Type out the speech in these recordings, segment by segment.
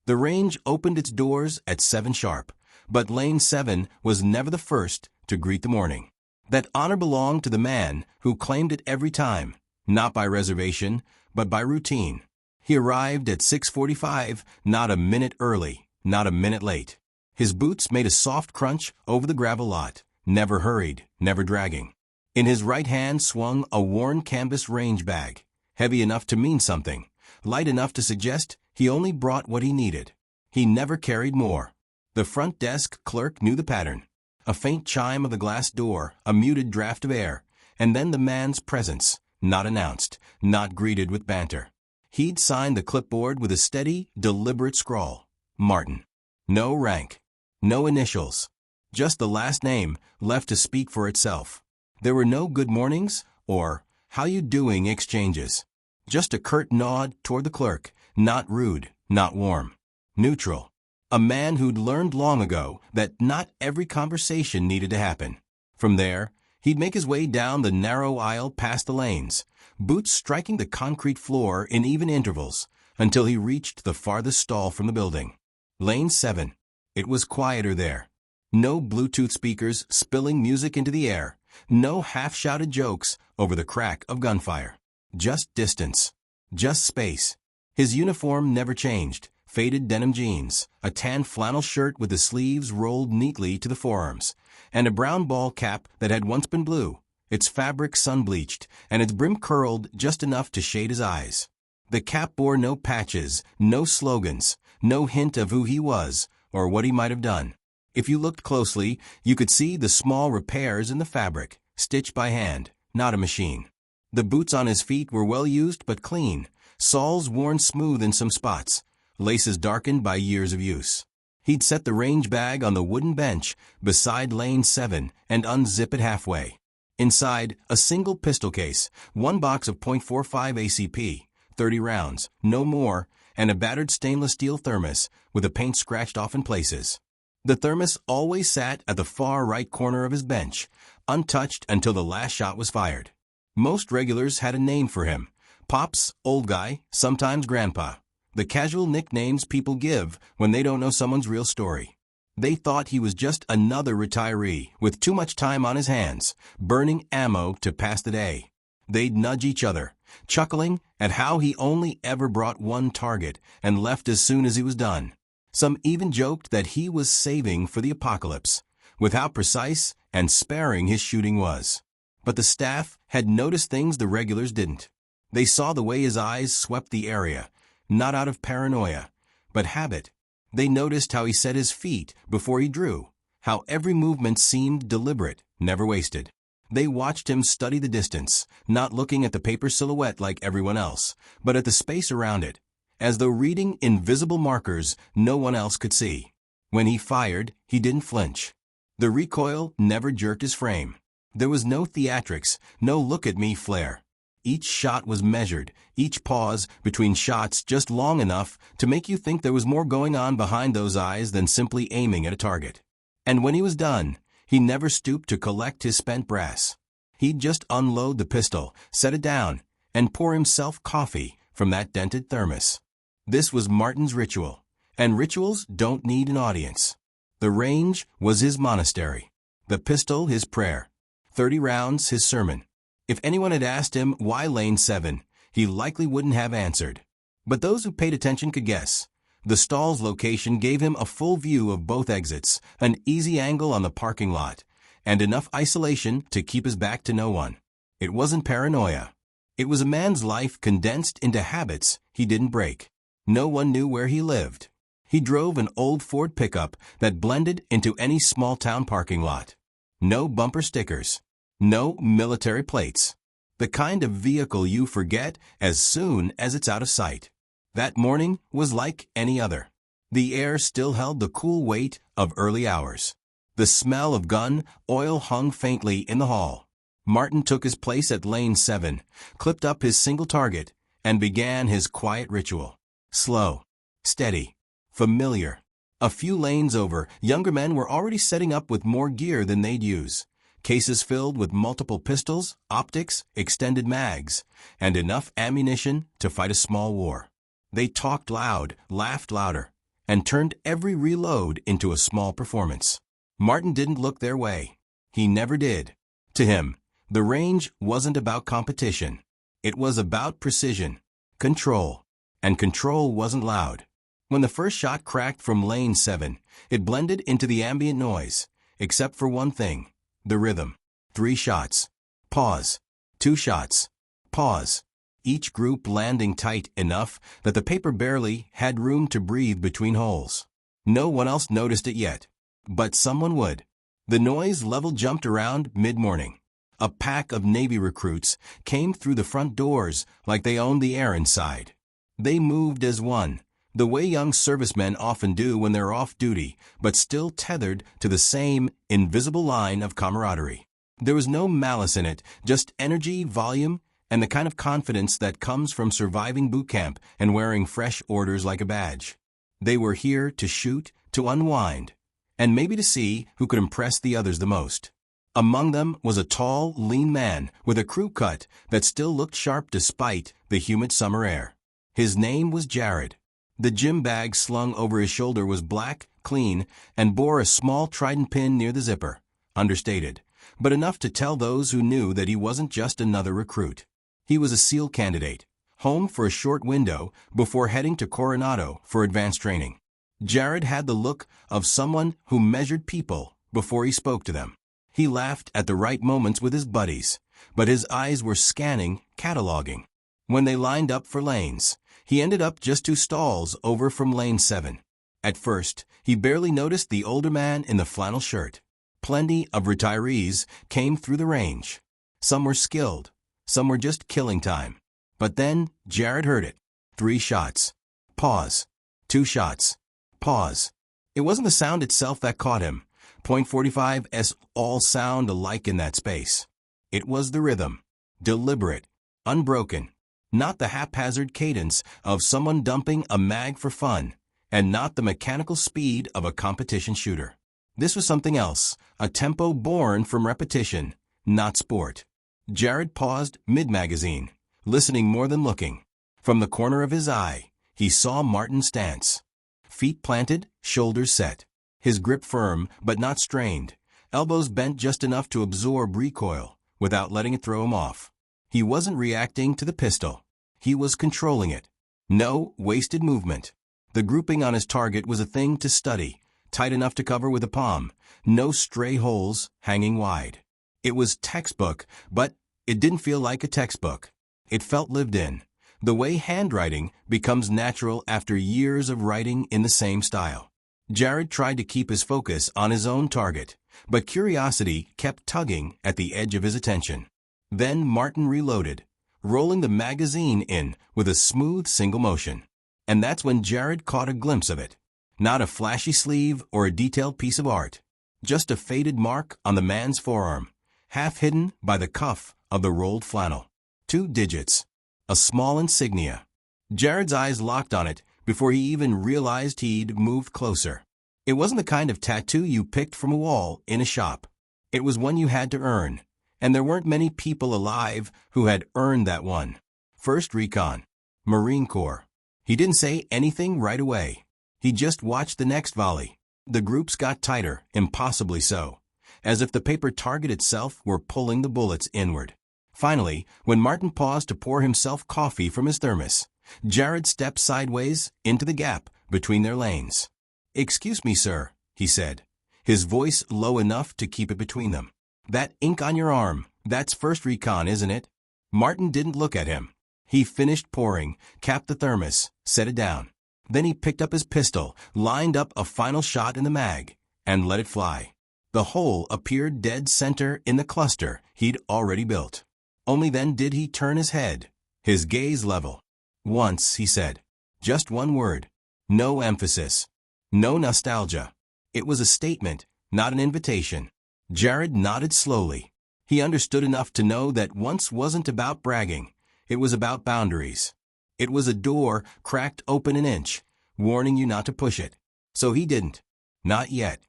The range opened its doors at 7 sharp, but Lane 7 was never the first to greet the morning. That honor belonged to the man who claimed it every time, not by reservation, but by routine. He arrived at 6:45, not a minute early, not a minute late. His boots made a soft crunch over the gravel lot, never hurried, never dragging. In his right hand swung a worn canvas range bag, heavy enough to mean something, light enough to suggest he only brought what he needed. He never carried more. The front desk clerk knew the pattern. A faint chime of the glass door, a muted draft of air, and then the man's presence, not announced, not greeted with banter. He'd signed the clipboard with a steady, deliberate scrawl. Martin. No rank. No initials. Just the last name, left to speak for itself. There were no good mornings or how you doing exchanges. Just a curt nod toward the clerk, not rude, not warm. Neutral. A man who'd learned long ago that not every conversation needed to happen. From there, he'd make his way down the narrow aisle past the lanes, boots striking the concrete floor in even intervals, until he reached the farthest stall from the building. Lane 7. It was quieter there. No Bluetooth speakers spilling music into the air, no half-shouted jokes over the crack of gunfire. Just distance. Just space. His uniform never changed. Faded denim jeans, a tan flannel shirt with the sleeves rolled neatly to the forearms, and a brown ball cap that had once been blue, its fabric sun-bleached, and its brim curled just enough to shade his eyes. The cap bore no patches, no slogans, no hint of who he was or what he might have done. If you looked closely, you could see the small repairs in the fabric, stitched by hand, not a machine. The boots on his feet were well used but clean, soles worn smooth in some spots, laces darkened by years of use. He'd set the range bag on the wooden bench beside Lane 7 and unzip it halfway. Inside, a single pistol case, one box of .45 ACP, 30 rounds, no more, and a battered stainless steel thermos with the paint scratched off in places. The thermos always sat at the far right corner of his bench, untouched until the last shot was fired. Most regulars had a name for him: Pops, Old Guy, sometimes Grandpa. The casual nicknames people give when they don't know someone's real story. They thought he was just another retiree with too much time on his hands, burning ammo to pass the day. They'd nudge each other, chuckling at how he only ever brought one target and left as soon as he was done. Some even joked that he was saving for the apocalypse, with how precise and sparing his shooting was. But the staff had noticed things the regulars didn't. They saw the way his eyes swept the area, not out of paranoia, but habit. They noticed how he set his feet before he drew, how every movement seemed deliberate, never wasted. They watched him study the distance, not looking at the paper silhouette like everyone else, but at the space around it, as though reading invisible markers no one else could see. When he fired, he didn't flinch. The recoil never jerked his frame. There was no theatrics, no look-at-me flair. Each shot was measured, each pause between shots just long enough to make you think there was more going on behind those eyes than simply aiming at a target. And when he was done, he never stooped to collect his spent brass. He'd just unload the pistol, set it down, and pour himself coffee from that dented thermos. This was Martin's ritual, and rituals don't need an audience. The range was his monastery, the pistol his prayer, 30 rounds his sermon. If anyone had asked him why Lane 7, he likely wouldn't have answered. But those who paid attention could guess. The stall's location gave him a full view of both exits, an easy angle on the parking lot, and enough isolation to keep his back to no one. It wasn't paranoia. It was a man's life condensed into habits he didn't break. No one knew where he lived. He drove an old Ford pickup that blended into any small-town parking lot. No bumper stickers. No military plates. The kind of vehicle you forget as soon as it's out of sight. That morning was like any other. The air still held the cool weight of early hours. The smell of gun oil hung faintly in the hall. Martin took his place at Lane 7, clipped up his single target, and began his quiet ritual. Slow, steady, familiar. A few lanes over, younger men were already setting up with more gear than they'd use. Cases filled with multiple pistols, optics, extended mags, and enough ammunition to fight a small war. They talked loud, laughed louder, and turned every reload into a small performance. Martin didn't look their way. He never did. To him, the range wasn't about competition. It was about precision, control, and control wasn't loud. When the first shot cracked from lane 7, it blended into the ambient noise, except for one thing, the rhythm. 3 shots. Pause. 2 shots. Pause. Each group landing tight enough that the paper barely had room to breathe between holes. No one else noticed it yet, but someone would. The noise level jumped around mid-morning. A pack of Navy recruits came through the front doors like they owned the air inside. They moved as one, the way young servicemen often do when they're off duty, but still tethered to the same invisible line of camaraderie. There was no malice in it, just energy, volume, and the kind of confidence that comes from surviving boot camp and wearing fresh orders like a badge. They were here to shoot, to unwind, and maybe to see who could impress the others the most. Among them was a tall, lean man with a crew cut that still looked sharp despite the humid summer air. His name was Jared. The gym bag slung over his shoulder was black, clean, and bore a small trident pin near the zipper, understated, but enough to tell those who knew that he wasn't just another recruit. He was a SEAL candidate, home for a short window before heading to Coronado for advanced training. Jared had the look of someone who measured people before he spoke to them. He laughed at the right moments with his buddies, but his eyes were scanning, cataloging. When they lined up for lanes, he ended up just 2 stalls over from lane 7. At first, he barely noticed the older man in the flannel shirt. Plenty of retirees came through the range. Some were skilled, some were just killing time. But then, Jared heard it. 3 shots. Pause. 2 shots. Pause. It wasn't the sound itself that caught him. .45s all sound alike in that space. It was the rhythm. Deliberate. Unbroken. Not the haphazard cadence of someone dumping a mag for fun, and not the mechanical speed of a competition shooter. This was something else, a tempo born from repetition, not sport. Jared paused mid-magazine, listening more than looking. From the corner of his eye, he saw Martin's stance. Feet planted, shoulders set. His grip firm, but not strained. Elbows bent just enough to absorb recoil, without letting it throw him off. He wasn't reacting to the pistol. He was controlling it. No wasted movement. The grouping on his target was a thing to study, tight enough to cover with a palm. No stray holes hanging wide. It was textbook, but it didn't feel like a textbook. It felt lived in. The way handwriting becomes natural after years of writing in the same style. Jared tried to keep his focus on his own target, but curiosity kept tugging at the edge of his attention. Then Martin reloaded, rolling the magazine in with a smooth single motion. And that's when Jared caught a glimpse of it. Not a flashy sleeve or a detailed piece of art, just a faded mark on the man's forearm, half hidden by the cuff of the rolled flannel. 2 digits. A small insignia. Jared's eyes locked on it before he even realized he'd moved closer. It wasn't the kind of tattoo you picked from a wall in a shop. It was one you had to earn, and there weren't many people alive who had earned that one. 1st Recon. Marine Corps. He didn't say anything right away. He just watched the next volley. The groups got tighter, impossibly so, as if the paper target itself were pulling the bullets inward. Finally, when Martin paused to pour himself coffee from his thermos, Jared stepped sideways into the gap between their lanes. "Excuse me, sir," he said, his voice low enough to keep it between them. "That ink on your arm, that's 1st Recon, isn't it?" Martin didn't look at him. He finished pouring, capped the thermos, set it down. Then he picked up his pistol, lined up a final shot in the mag, and let it fly. The hole appeared dead center in the cluster he'd already built. Only then did he turn his head, his gaze level. "Once," he said. Just one word. No emphasis. No nostalgia. It was a statement, not an invitation. Jared nodded slowly. He understood enough to know that once wasn't about bragging. It was about boundaries. It was a door cracked open an inch, warning you not to push it. So he didn't. Not yet.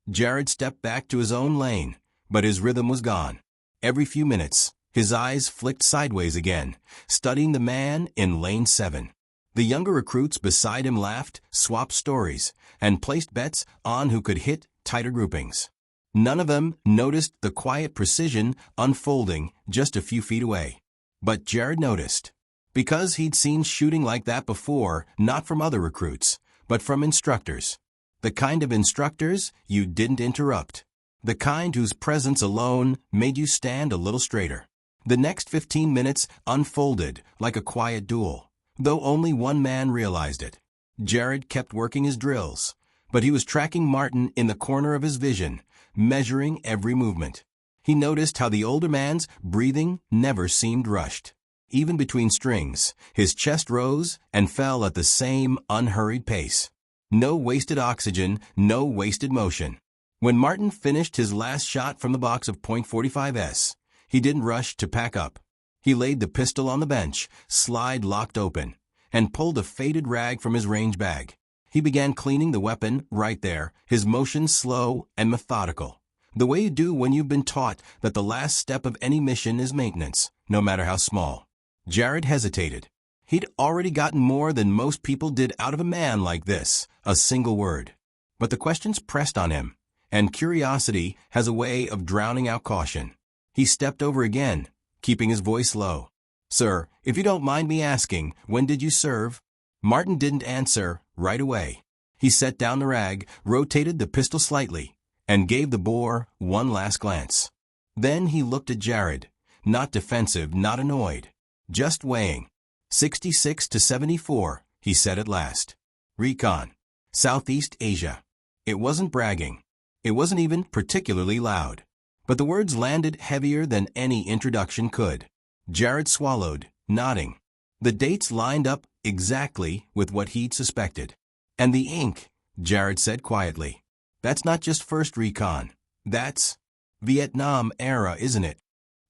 Jared stepped back to his own lane, but his rhythm was gone. Every few minutes, his eyes flicked sideways again, studying the man in lane 7. The younger recruits beside him laughed, swapped stories, and placed bets on who could hit tighter groupings. None of them noticed the quiet precision unfolding just a few feet away. But Jared noticed. Because he'd seen shooting like that before, not from other recruits, but from instructors. The kind of instructors you didn't interrupt. The kind whose presence alone made you stand a little straighter. The next 15 minutes unfolded like a quiet duel, though only one man realized it. Jared kept working his drills, but he was tracking Martin in the corner of his vision, measuring every movement. He noticed how the older man's breathing never seemed rushed. Even between strings, his chest rose and fell at the same unhurried pace. No wasted oxygen, no wasted motion. When Martin finished his last shot from the box of .45s, he didn't rush to pack up. He laid the pistol on the bench, slide locked open, and pulled a faded rag from his range bag. He began cleaning the weapon right there, his motion slow and methodical. The way you do when you've been taught that the last step of any mission is maintenance, no matter how small. Jared hesitated. He'd already gotten more than most people did out of a man like this, a single word. But the questions pressed on him, and curiosity has a way of drowning out caution. He stepped over again, keeping his voice low. "Sir, if you don't mind me asking, when did you serve?" Martin didn't answer right away. He set down the rag, rotated the pistol slightly, and gave the bore one last glance. Then he looked at Jared, not defensive, not annoyed, just weighing. 66 to 74, he said at last. Recon. Southeast Asia. It wasn't bragging. It wasn't even particularly loud. But the words landed heavier than any introduction could. Jared swallowed, nodding. The dates lined up exactly with what he'd suspected. "And the ink," Jared said quietly. "That's not just first recon. That's Vietnam era, isn't it?"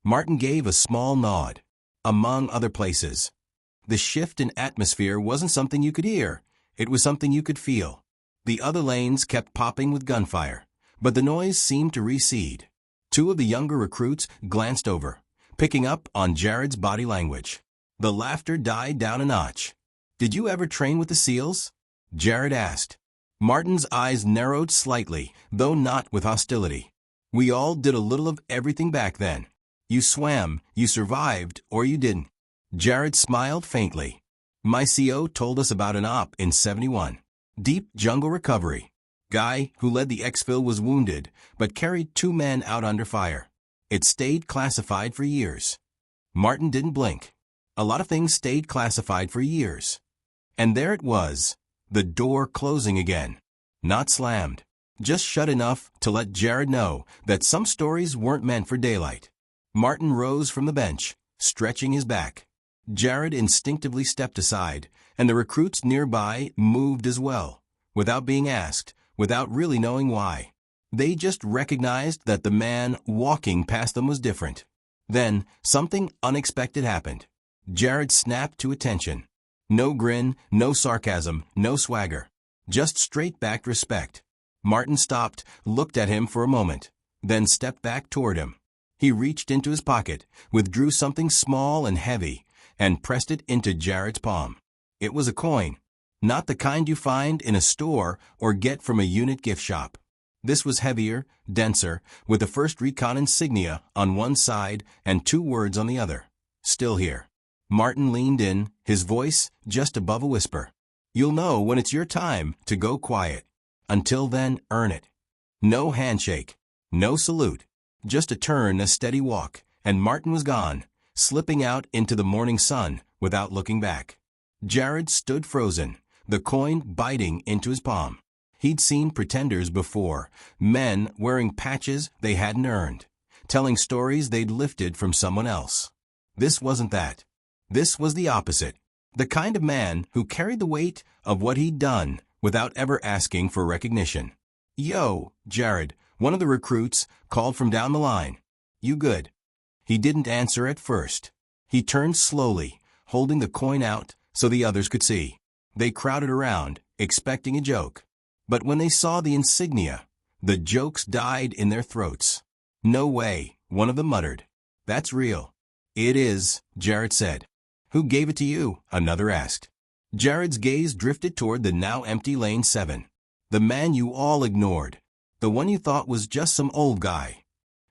Martin gave a small nod. Among other places. The shift in atmosphere wasn't something you could hear. It was something you could feel. The other lanes kept popping with gunfire, but the noise seemed to recede. Two of the younger recruits glanced over, picking up on Jared's body language. The laughter died down a notch. "Did you ever train with the SEALs?" Jared asked. Martin's eyes narrowed slightly, though not with hostility. "We all did a little of everything back then. You swam, you survived, or you didn't." Jared smiled faintly. "My CO told us about an op in '71. Deep jungle recovery. Guy who led the exfil was wounded, but carried 2 men out under fire. It stayed classified for years." Martin didn't blink. A lot of things stayed classified for years. And there it was, the door closing again. Not slammed. Just shut enough to let Jared know that some stories weren't meant for daylight. Martin rose from the bench, stretching his back. Jared instinctively stepped aside, and the recruits nearby moved as well, without being asked, without really knowing why. They just recognized that the man walking past them was different. Then, something unexpected happened. Jared snapped to attention. No grin, no sarcasm, no swagger. Just straight-backed respect. Martin stopped, looked at him for a moment, then stepped back toward him. He reached into his pocket, withdrew something small and heavy, and pressed it into Jared's palm. It was a coin. Not the kind you find in a store or get from a unit gift shop. This was heavier, denser, with the first recon insignia on one side and 2 words on the other. "Still here." Martin leaned in, his voice just above a whisper. "You'll know when it's your time to go quiet. Until then, earn it." No handshake. No salute. Just a turn, a steady walk, and Martin was gone, slipping out into the morning sun without looking back. Jared stood frozen, the coin biting into his palm. He'd seen pretenders before, men wearing patches they hadn't earned, telling stories they'd lifted from someone else. This wasn't that. This was the opposite. The kind of man who carried the weight of what he'd done without ever asking for recognition. "Yo, Jared," one of the recruits called from down the line. "You good?" He didn't answer at first. He turned slowly, holding the coin out so the others could see. They crowded around, expecting a joke. But when they saw the insignia, the jokes died in their throats. "No way," one of them muttered. "That's real." "It is," Jared said. "Who gave it to you?" another asked. Jared's gaze drifted toward the now empty Lane 7. The man you all ignored. The one you thought was just some old guy.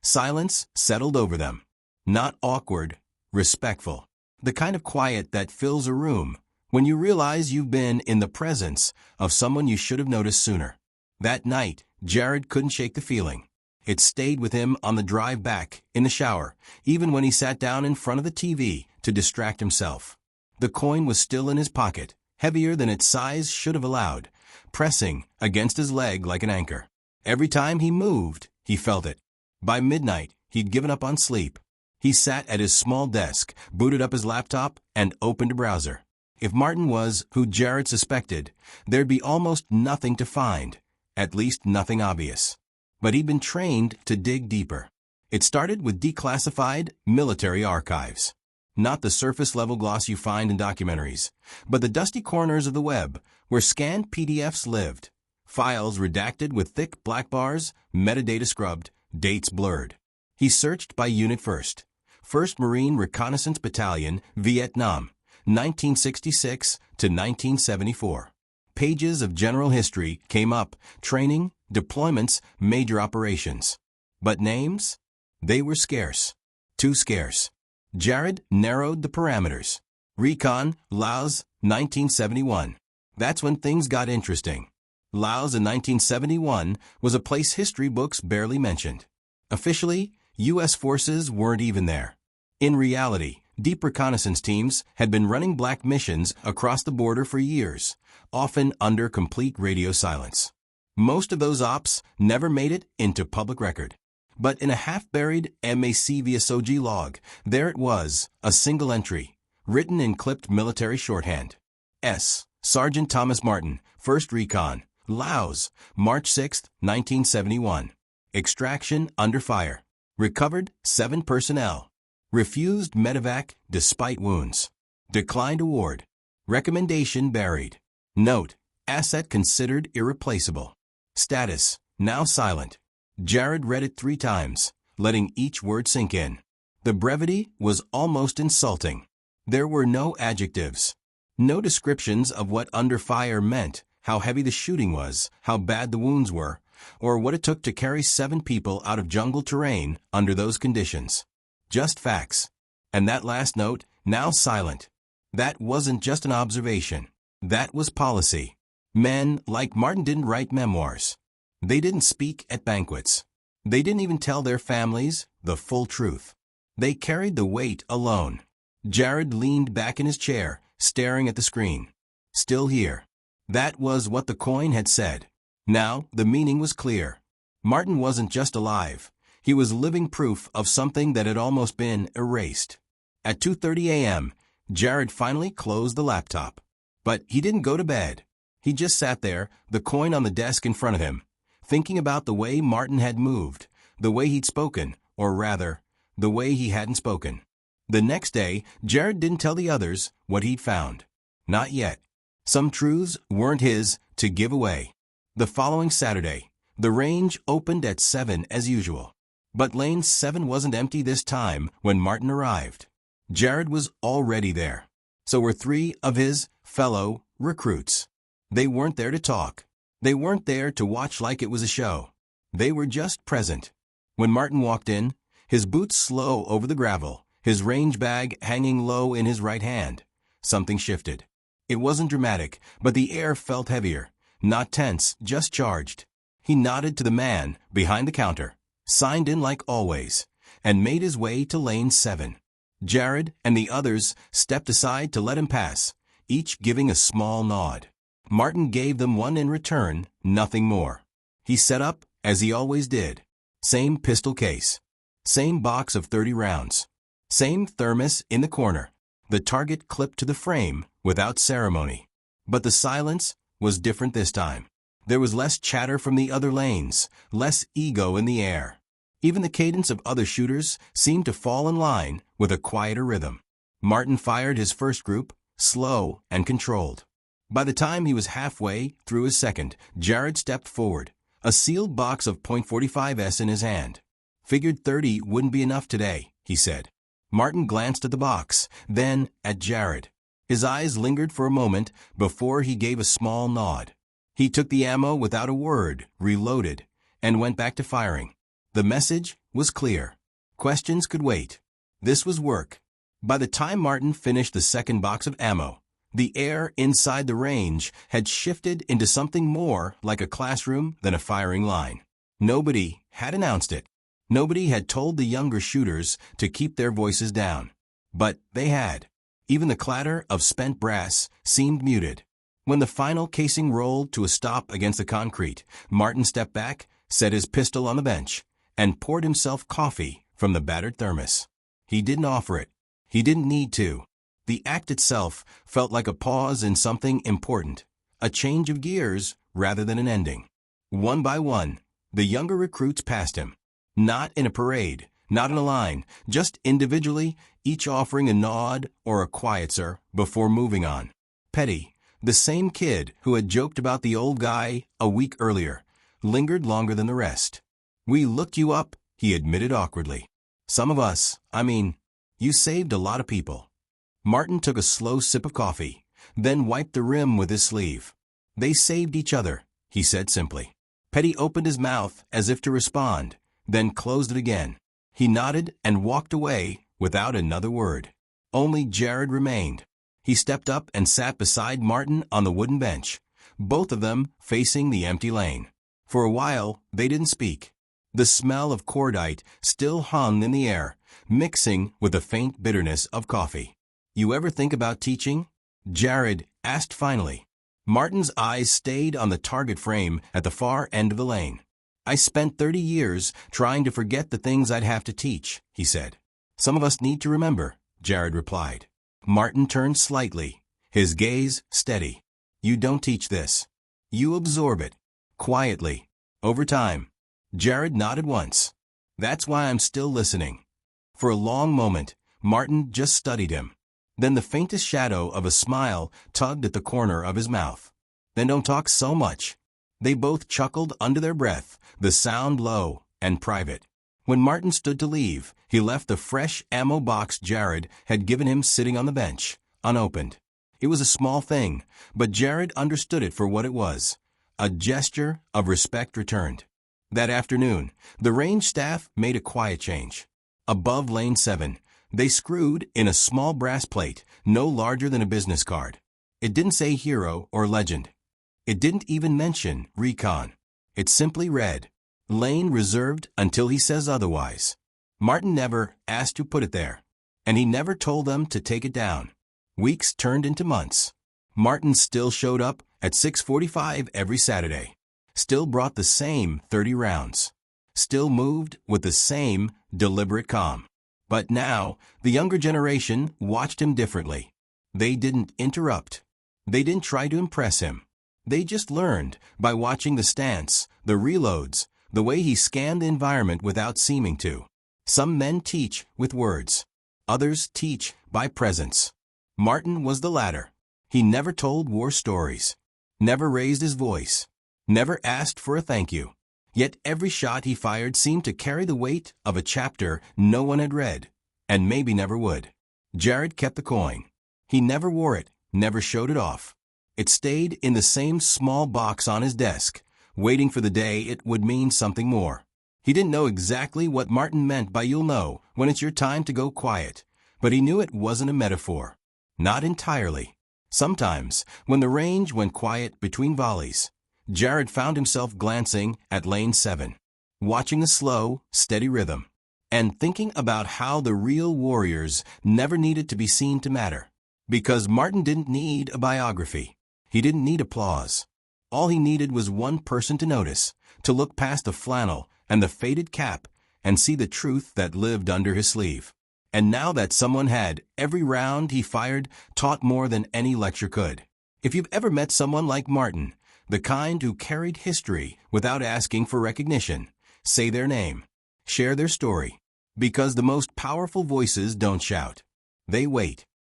Silence settled over them. Not awkward, respectful. The kind of quiet that fills a room when you realize you've been in the presence of someone you should have noticed sooner. That night, Jared couldn't shake the feeling. It stayed with him on the drive back, in the shower, even when he sat down in front of the TV to distract himself. The coin was still in his pocket, heavier than its size should have allowed, pressing against his leg like an anchor. Every time he moved, he felt it. By midnight, he'd given up on sleep. He sat at his small desk, booted up his laptop, and opened a browser. If Martin was who Jared suspected, there'd be almost nothing to find, at least nothing obvious. But he'd been trained to dig deeper. It started with declassified military archives. Not the surface-level gloss you find in documentaries, but the dusty corners of the web where scanned PDFs lived. Files redacted with thick black bars, metadata scrubbed, dates blurred. He searched by unit first. 1st Marine Reconnaissance Battalion, Vietnam, 1966 to 1974. Pages of general history came up, training, deployments, major operations. But names? They were scarce. Too scarce. Jared narrowed the parameters. Recon, Laos, 1971. That's when things got interesting. Laos in 1971 was a place history books barely mentioned. Officially, U.S. forces weren't even there. In reality, deep reconnaissance teams had been running black missions across the border for years, often under complete radio silence. Most of those ops never made it into public record. But in a half-buried MACVSOG log, there it was, a single entry, written in clipped military shorthand. S. Sergeant Thomas Martin, 1st Recon, Laos, March 6, 1971. Extraction under fire. Recovered 7 personnel. Refused medevac despite wounds. Declined award. Recommendation buried. Note, asset considered irreplaceable. Status, now silent. Jared read it 3 times, letting each word sink in. The brevity was almost insulting. There were no adjectives. No descriptions of what under fire meant, how heavy the shooting was, how bad the wounds were, or what it took to carry 7 people out of jungle terrain under those conditions. Just facts. And that last note, now silent. That wasn't just an observation. That was policy. Men like Martin didn't write memoirs. They didn't speak at banquets. They didn't even tell their families the full truth. They carried the weight alone. Jared leaned back in his chair, staring at the screen. Still here. That was what the coin had said. Now, the meaning was clear. Martin wasn't just alive. He was living proof of something that had almost been erased. At 2:30 a.m., Jared finally closed the laptop. But he didn't go to bed. He just sat there, the coin on the desk in front of him, thinking about the way Martin had moved, the way he'd spoken, or rather, the way he hadn't spoken. The next day, Jared didn't tell the others what he'd found. Not yet. Some truths weren't his to give away. The following Saturday, the range opened at 7 as usual. But Lane 7 wasn't empty this time when Martin arrived. Jared was already there. So were 3 of his fellow recruits. They weren't there to talk. They weren't there to watch like it was a show. They were just present. When Martin walked in, his boots slow over the gravel, his range bag hanging low in his right hand, something shifted. It wasn't dramatic, but the air felt heavier. Not tense, just charged. He nodded to the man behind the counter, signed in like always, and made his way to Lane 7. Jared and the others stepped aside to let him pass, each giving a small nod. Martin gave them one in return, nothing more. He set up, as he always did. Same pistol case. Same box of 30 rounds. Same thermos in the corner. The target clipped to the frame without ceremony. But the silence was different this time. There was less chatter from the other lanes, less ego in the air. Even the cadence of other shooters seemed to fall in line with a quieter rhythm. Martin fired his first group, slow and controlled. By the time he was halfway through his second, Jared stepped forward, a sealed box of .45s in his hand. Figured 30 wouldn't be enough today, he said. Martin glanced at the box, then at Jared. His eyes lingered for a moment before he gave a small nod. He took the ammo without a word, reloaded, and went back to firing. The message was clear. Questions could wait. This was work. By the time Martin finished the second box of ammo, the air inside the range had shifted into something more like a classroom than a firing line. Nobody had announced it. Nobody had told the younger shooters to keep their voices down. But they had. Even the clatter of spent brass seemed muted. When the final casing rolled to a stop against the concrete, Martin stepped back, set his pistol on the bench, and poured himself coffee from the battered thermos. He didn't offer it. He didn't need to. The act itself felt like a pause in something important, a change of gears rather than an ending. One by one, the younger recruits passed him. Not in a parade, not in a line, just individually, each offering a nod or a quiet sir before moving on. Petty, the same kid who had joked about the old guy a week earlier, lingered longer than the rest. "We looked you up," he admitted awkwardly. "Some of us, you saved a lot of people." Martin took a slow sip of coffee, then wiped the rim with his sleeve. "They saved each other," he said simply. Petty opened his mouth as if to respond, then closed it again. He nodded and walked away without another word. Only Jared remained. He stepped up and sat beside Martin on the wooden bench, both of them facing the empty lane. For a while, they didn't speak. The smell of cordite still hung in the air, mixing with the faint bitterness of coffee. "You ever think about teaching?" Jared asked finally. Martin's eyes stayed on the target frame at the far end of the lane. "I spent 30 years trying to forget the things I'd have to teach," he said. "Some of us need to remember," Jared replied. Martin turned slightly, his gaze steady. "You don't teach this. You absorb it. Quietly. Over time." Jared nodded once. "That's why I'm still listening." For a long moment, Martin just studied him. Then the faintest shadow of a smile tugged at the corner of his mouth. "Then don't talk so much." They both chuckled under their breath, the sound low and private. When Martin stood to leave, he left the fresh ammo box Jared had given him sitting on the bench, unopened. It was a small thing, but Jared understood it for what it was. A gesture of respect returned. That afternoon, the range staff made a quiet change. Above Lane 7, they screwed in a small brass plate no larger than a business card. It didn't say hero or legend. It didn't even mention recon. It simply read, "Lane reserved until he says otherwise." Martin never asked who put it there, and he never told them to take it down. Weeks turned into months. Martin still showed up at 6:45 every Saturday, still brought the same 30 rounds, still moved with the same deliberate calm. But now, the younger generation watched him differently. They didn't interrupt. They didn't try to impress him. They just learned by watching the stance, the reloads, the way he scanned the environment without seeming to. Some men teach with words. Others teach by presence. Martin was the latter. He never told war stories, never raised his voice, never asked for a thank you. Yet every shot he fired seemed to carry the weight of a chapter no one had read, and maybe never would. Jared kept the coin. He never wore it, never showed it off. It stayed in the same small box on his desk, waiting for the day it would mean something more. He didn't know exactly what Martin meant by "you'll know when it's your time to go quiet," but he knew it wasn't a metaphor. Not entirely. Sometimes, when the range went quiet between volleys, Jared found himself glancing at Lane 7, watching the slow, steady rhythm, and thinking about how the real warriors never needed to be seen to matter. Because Martin didn't need a biography. He didn't need applause. All he needed was one person to notice, to look past the flannel and the faded cap and see the truth that lived under his sleeve. And now that someone had, every round he fired taught more than any lecture could. If you've ever met someone like Martin, the kind who carried history without asking for recognition, say their name, share their story. Because the most powerful voices don't shout. They wait.